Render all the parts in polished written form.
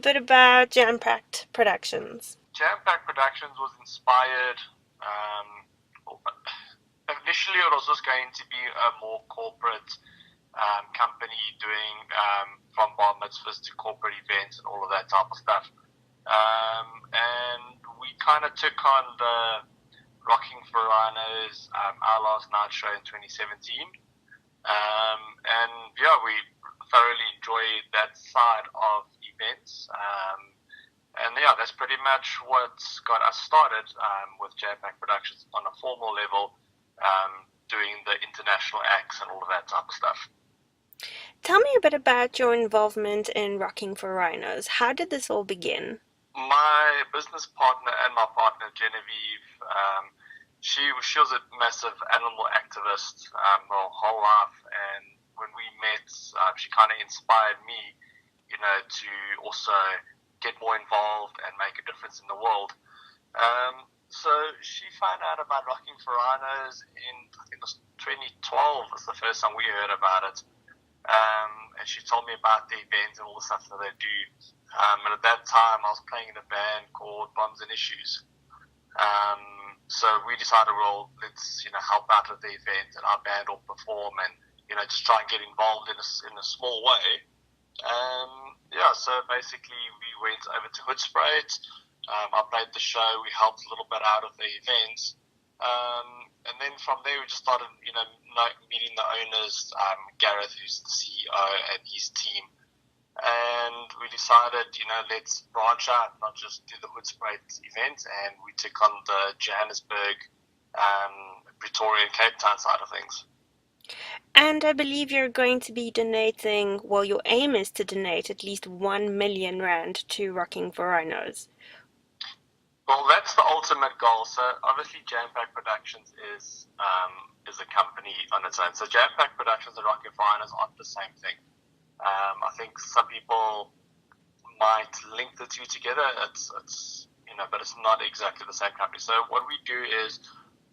bit about Jam-Packed Productions? Jam-Pack Productions was inspired. Initially, it was just going to be a more corporate company doing from bar mitzvahs to corporate events and all of that type of stuff. And we kind of took on the Rocking for Rhinos, our last night show in 2017. And yeah, we thoroughly enjoyed that side of events. And yeah, that's pretty much what's got us started with Jam-Pack Productions on a formal level, doing the international acts and all of that type of stuff. Tell me a bit about your involvement in Rocking for Rhinos. How did this all begin? My business partner and my partner Genevieve, she was a massive animal activist her whole life, and when we met, she kind of inspired me, to also get more involved and make a difference in the world. So she found out about Rocking for Rhinos I think it was 2012 was the first time we heard about it. And she told me about the events and all the stuff that they do. And at that time, I was playing in a band called Bombs and Issues. So we decided, well, let's help out with the event, and our band will perform, and just try and get involved in a small way. Yeah, so basically we went over to Hoedspruit. I played the show. We helped a little bit out of the events. And then from there, we just started, meeting the owners, Gareth, who's the CEO, and his team. And we decided, let's branch out, not just do the Hoedspruit event. And we took on the Johannesburg, Pretoria, and Cape Town side of things. And I believe you're going to be donating, well, your aim is to donate at least 1 million rand to Rocking for Rhinos. Well, that's the ultimate goal. So obviously, Jam-Pack Productions is a company on its own. So Jam-Pack Productions and Rocking for Rhinos aren't the same thing. I think some people might link the two together. It's but it's not exactly the same company. So what we do is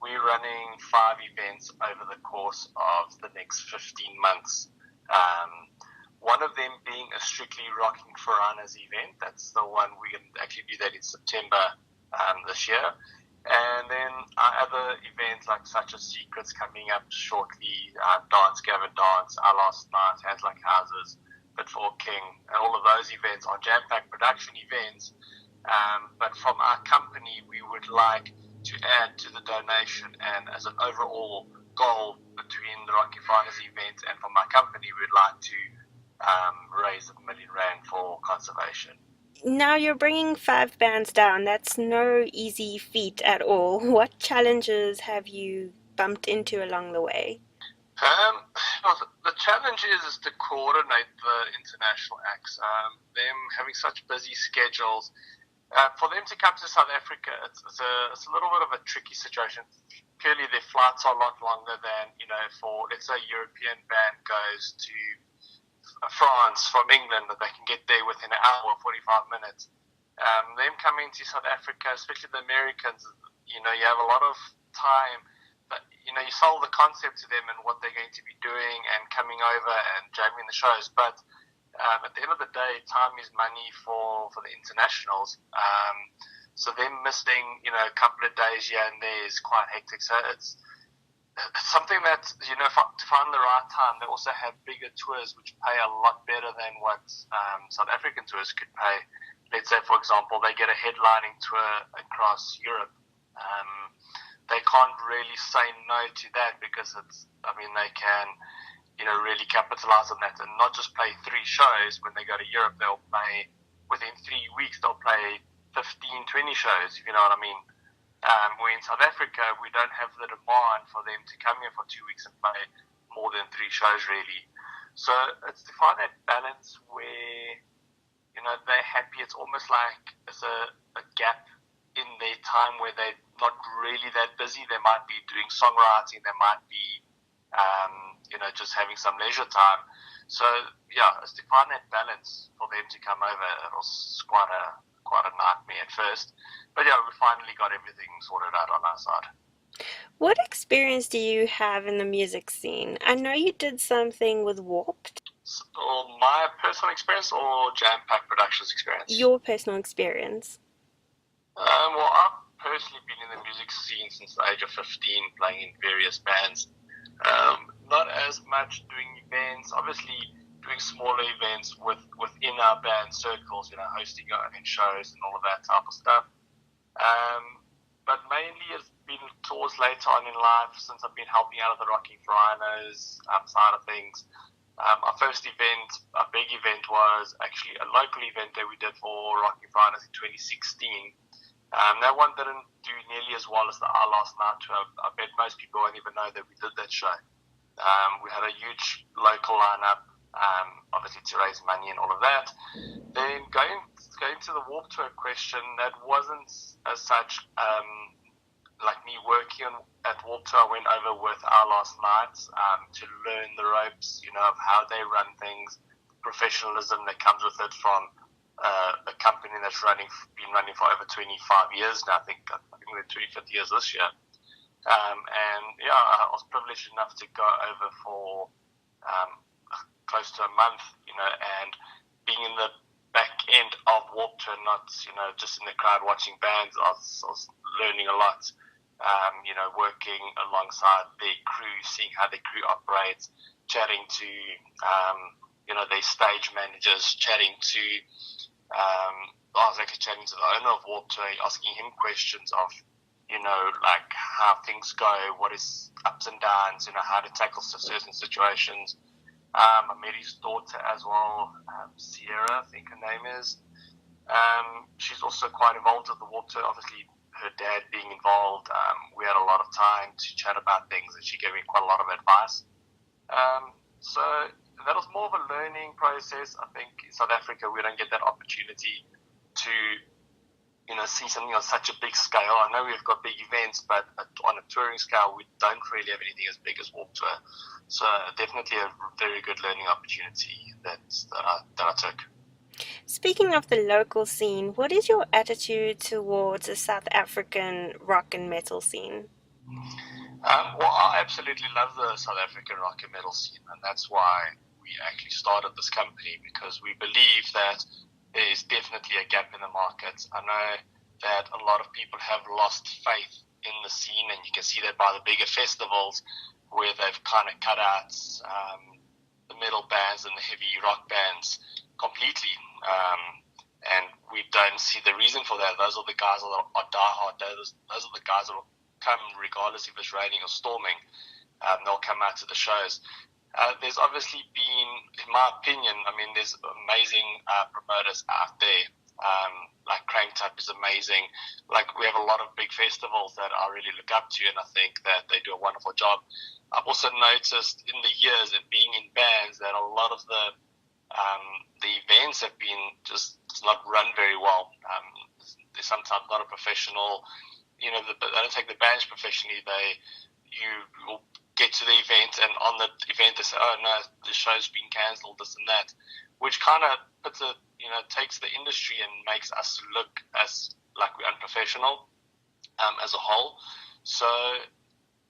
we're running 5 events over the course of the next 15 months. One of them being a strictly Rocking for Rhinos event. That's the one we're going to actually do that in September this year. And then our other events, like such as Secrets coming up shortly, Dance Gavin Dance, Our Last Night, Hands Like Houses, Fit for King, and all of those events are Jam-Pack Production events. But from our company, we would like to add to the donation, and as an overall goal between the Rocking for Rhinos event and from our company, we'd like to raise R1 million for conservation. Now you're bringing 5 bands down. That's no easy feat at all. What challenges have you bumped into along the way? Well, the challenge is to coordinate the international acts. Them having such busy schedules, for them to come to South Africa, it's a little bit of a tricky situation. Clearly, their flights are a lot longer than for, let's say, a European band goes to France from England, that they can get there within an hour, 45 minutes. Them coming to South Africa, especially the Americans, you have a lot of time. But you sell the concept to them and what they're going to be doing and coming over and jamming the shows. But at the end of the day, time is money for the internationals. So them missing a couple of days here and there is quite hectic. So it's something that to find the right time. They also have bigger tours which pay a lot better than what South African tours could pay. Let's say, for example, they get a headlining tour across Europe. They can't really say no to that because they can really capitalize on that and not just play 3 shows. When they go to Europe, they'll play within 3 weeks. They'll play 15, 20 shows. If you know what I mean. Where in South Africa, we don't have the demand for them to come here for 2 weeks and play more than 3 shows, really. So it's to find that balance where, they're happy. It's almost like it's a gap in their time where they're not really that busy. They might be doing songwriting. They might be, just having some leisure time. So, yeah, it's to find that balance for them to come over. It was quite a nightmare at first. But yeah, we finally got everything sorted out on our side. What experience do you have in the music scene? I know you did something with Warped. Or my personal experience or Jam Pack Productions experience? Your personal experience. Well, I've personally been in the music scene since the age of 15, playing in various bands. Not as much doing events, obviously doing smaller events within our band circles, hosting our own shows and all of that type of stuff. But mainly it's been towards later on in life since I've been helping out of the Rocking for Rhinos side of things. Our first event, a big event, was actually a local event that we did for Rocking for Rhinos in 2016. That one didn't do nearly as well as the Our Last Night tour. I bet most people won't even know that we did that show. We had a huge local lineup, obviously to raise money and all of that. Then going to the Warped Tour question, that wasn't as such like me working at Warped Tour. I went over with Our Last Night to learn the ropes, of how they run things, professionalism that comes with it from a company that's been running for over 25 years now. I think we're 25th years this year. And yeah, I was privileged enough to go over for close to a month, and being in the back end of Warped Tour, not just in the crowd watching bands. I was learning a lot. Working alongside their crew, seeing how their crew operates, chatting to their stage managers, I was actually chatting to the owner of Warped Tour, asking him questions of like how things go, what is ups and downs, how to tackle certain situations. I met his daughter as well, Sierra, I think her name is. She's also quite involved with the Warped Tour, obviously her dad being involved. We had a lot of time to chat about things, and she gave me quite a lot of advice. So that was more of a learning process. I think in South Africa we don't get that opportunity to see something on such a big scale. I know we've got big events, but on a touring scale, we don't really have anything as big as Warped Tour. So definitely a very good learning opportunity that I took. Speaking of the local scene, what is your attitude towards the South African rock and metal scene? Well, I absolutely love the South African rock and metal scene, and that's why we actually started this company, because we believe that there's definitely a gap in the market. I know that a lot of people have lost faith in the scene, and you can see that by the bigger festivals where they've kind of cut out the metal bands and the heavy rock bands completely. And we don't see the reason for that. Those are the guys that are diehard. Those are the guys that will come regardless if it's raining or storming. They'll come out to the shows. There's obviously been, in my opinion, there's amazing promoters out there. Like Cranked Up is amazing. Like, we have a lot of big festivals that I really look up to, and I think that they do a wonderful job. I've also noticed in the years and being in bands that a lot of the events have been just not run very well. They're sometimes not a professional. They don't take the bands professionally. You will get to the event, and on the event they say, "Oh no, the show's been cancelled," this and that, which kind of takes the industry and makes us look as like we're unprofessional as a whole. So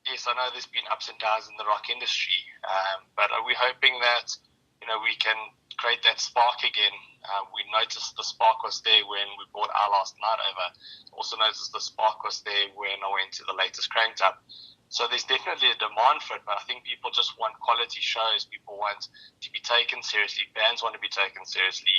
yes, I know there's been ups and downs in the rock industry, but are we hoping that we can create that spark again? We noticed the spark was there when we brought Our Last Night over. Also noticed the spark was there when I went to the latest Cranked Up. So there's definitely a demand for it, but I think people just want quality shows. People want to be taken seriously. Bands want to be taken seriously.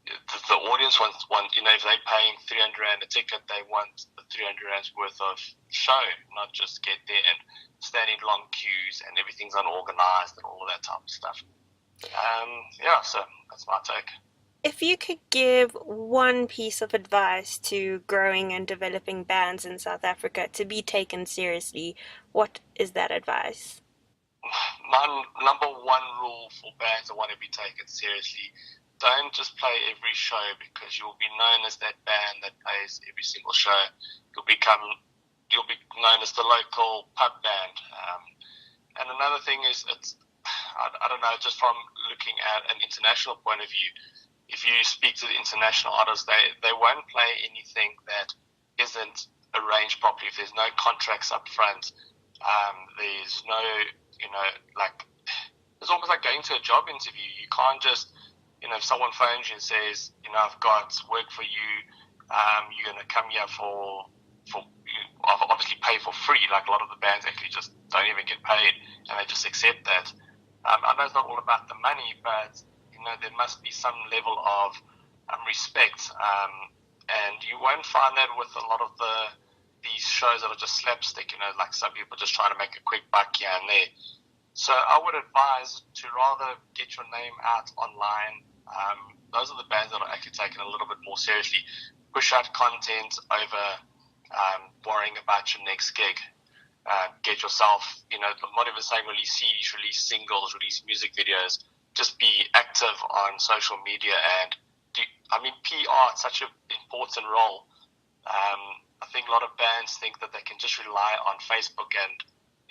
The audience wants, if they're paying 300 Rand a ticket, they want the 300 Rand's worth of show, not just get there and stand in long queues and everything's unorganized and all of that type of stuff. So that's my take. If you could give one piece of advice to growing and developing bands in South Africa to be taken seriously, what is that advice? My number one rule for bands that want to be taken seriously: don't just play every show, because you'll be known as that band that plays every single show. You'll be known as the local pub band. And another thing is, I don't know, just from looking at an international point of view, if you speak to the international artists, they won't play anything that isn't arranged properly. If there's no contracts up front, there's no, it's almost like going to a job interview. You can't just, if someone phones you and says, I've got work for you, you're going to come here for you obviously pay for free. Like a lot of the bands actually just don't even get paid, and they just accept that. I know it's not all about the money, but there must be some level of respect, and you won't find that with a lot of these shows that are just slapstick. Like some people just trying to make a quick buck here and there. So I would advise to rather get your name out online. Those are the bands that are actually taken a little bit more seriously. Push out content over worrying about your next gig. Get yourself, not even saying release CDs, release singles, release music videos. Just be active on social media and PR is such an important role. I think a lot of bands think that they can just rely on Facebook and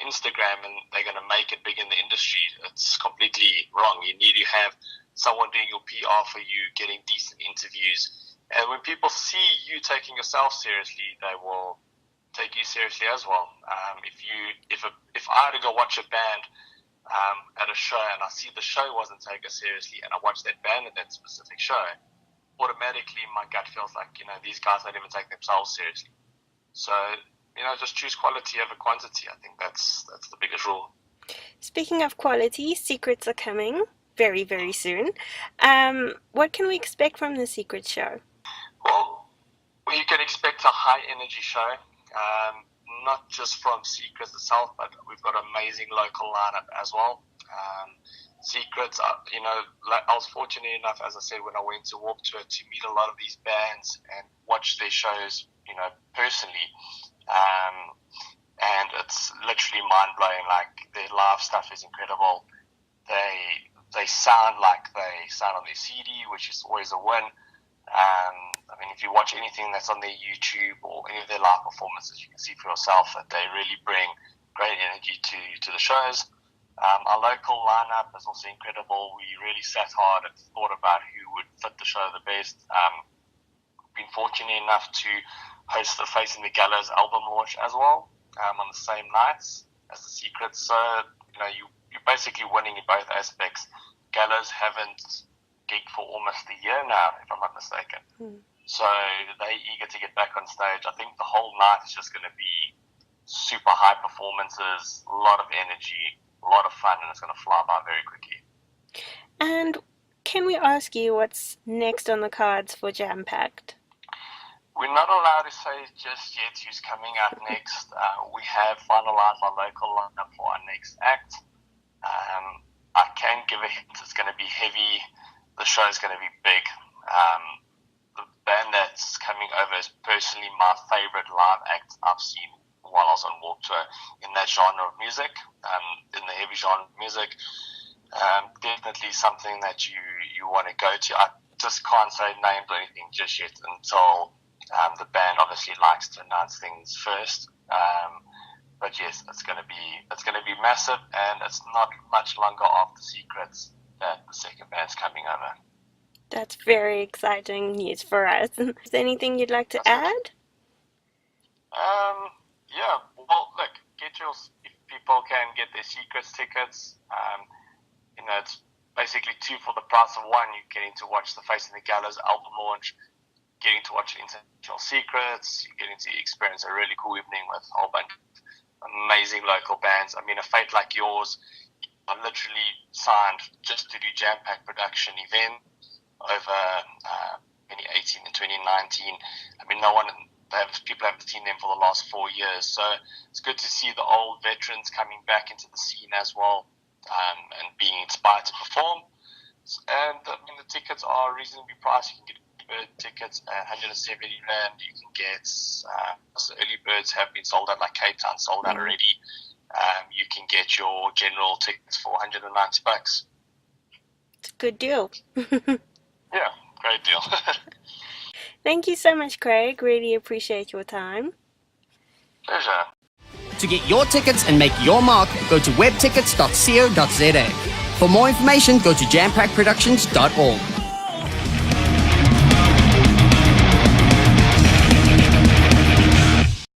Instagram and they're going to make it big in the industry. It's completely wrong. You need to have someone doing your PR for you, getting decent interviews. And when people see you taking yourself seriously, they will take you seriously as well. If I had to go watch a band at a show and I see the show wasn't taken seriously and I watch that band at that specific show, automatically my gut feels like, these guys don't even take themselves seriously. So, just choose quality over quantity. I think that's the biggest rule. Speaking of quality, Secrets are coming very, very soon. What can we expect from the Secrets show? Well, you can expect a high energy show, not just from Secrets itself, but we've got an amazing local lineup as well. Secrets, I was fortunate enough, as I said, when I went to Warp Tour to meet a lot of these bands and watch their shows, personally. And it's literally mind-blowing. Like, their live stuff is incredible. They sound like they sound on their CD, which is always a win. If you watch anything that's on their YouTube or any of their live performances, you can see for yourself that they really bring great energy to the shows. Our local lineup is also incredible. We really sat hard and thought about who would fit the show the best. Been fortunate enough to host the Facing the Gallows album launch as well, on the same nights as the Secrets. So, you're basically winning in both aspects. Gallows haven't gigged for almost a year now, if I'm not mistaken. So they're eager to get back on stage. I think the whole night is just going to be super high performances, a lot of energy, a lot of fun, and it's going to fly by very quickly. And can we ask you what's next on the cards for Jam Packed? We're not allowed to say just yet who's coming up next. We have finalized our local lineup for our next act. I can give a hint, it's going to be heavy. The show is going to be big. The band that's coming over is personally my favorite live act I've seen while I was on Warp Tour in that genre of music, in the heavy genre of music. Definitely something that you want to go to. I just can't say names or anything just yet until the band obviously likes to announce things first. But yes, it's going to be massive, and it's not much longer after Secrets that the second band's coming over. That's very exciting news for us. Is there anything you'd like to add? Yeah. Well, look, if people can get their Secrets tickets, it's basically 2 for the price of 1. You're getting to watch the Facing the Gallows album launch, getting to watch International Secrets, you're getting to experience a really cool evening with a whole bunch of amazing local bands. A Fate Like Yours, I literally signed just to do Jam Pack production event over 2018 and 2019. People haven't seen them for the last 4 years, so it's good to see the old veterans coming back into the scene as well, and being inspired to perform. And the tickets are reasonably priced. You can get bird tickets at 170 Rand. You can get the early birds have been sold out, like Cape Town sold out already. You can get your general tickets for $190. It's a good deal. Yeah, great deal. Thank you so much, Craig. Really appreciate your time. Pleasure. To get your tickets and make your mark, go to webtickets.co.za. For more information, go to jampackproductions.org.